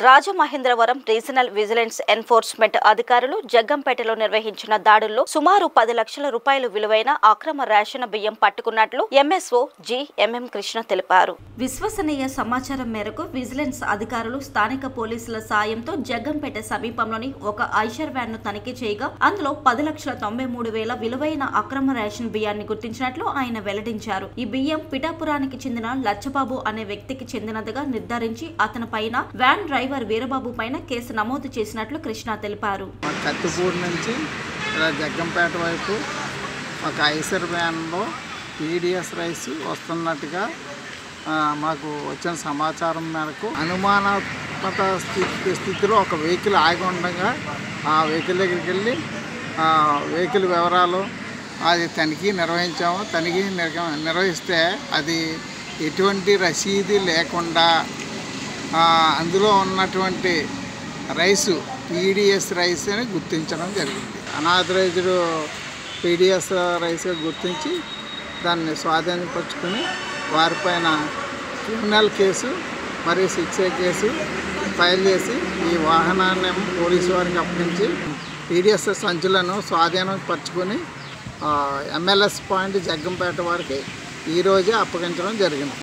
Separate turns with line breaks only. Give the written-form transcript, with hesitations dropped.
Rajamahendravaram regional vigilance enforcement అధికారులు జగ్గంపేటలో నిర్వహించిన దాడుల్లో సుమారు 10 లక్షల రూపాయలు విలువైన అక్రమ రేషన్ బియ్యం పట్టుకున్నట్లు ఎంఎస్ఓ ఎంఎం కృష్ణ తెలిపారు. విశ్వసనీయ సమాచారం మేరకు విజిలెన్స్ అధికారులు స్థానిక పోలీసుల సాయంతో జగ్గంపేట సమీపంలోని ఒక ఐషర్ వ్యాన్ ను తనిఖీ చేయగా అందులో 10,93,000 విలువైన అక్రమ రేషన్ బియ్యాన్ని గుర్తించినట్లు ఆయన వెల్లడించారు. ఈ బియ్యం పిఠాపురానికి చెందిన లచ్చబాబు అనే వ్యక్తికి చెందినదిగా నిర్ధారించి అతని పైన వ్యాన్ డ్రైవర్ వీరబాబు పైన కేసు నమోదు చేసినట్లు కృష్ణ తెలిపారు.
కత్తిపూడి నుంచి జగ్గంపేట వైపు ఒక ఐసర్ వ్యాన్లో పీడిఎస్ రైస్ వస్తున్నట్టుగా మాకు వచ్చిన సమాచారం మేరకు అనుమానాత్మక స్థితిలో ఒక వెహికల్ ఆగి ఉండగా ఆ వెహికల్ దగ్గరికి వెళ్ళి వెహికల్ వివరాలు అది తనిఖీ నిర్వహించాము. తనిఖీ నిర్వహిస్తే అది ఎటువంటి రసీదు లేకుండా అందులో ఉన్నటువంటి రైసు పీడిఎస్ రైస్ అని గుర్తించడం జరిగింది. అనాథరైజ్డ్ పీడిఎస్ రైస్గా గుర్తించి దాన్ని స్వాధీనపరుచుకుని వారిపైన క్రిమినల్ కేసు మరియు 6A కేసు ఫైల్ చేసి ఈ వాహనాన్ని పోలీసు వారికి అప్పగించి పీడిఎస్ సంచులను స్వాధీనపరుచుకొని MLS పాయింట్ జగ్గంపేట వారికి ఈరోజే అప్పగించడం జరిగింది.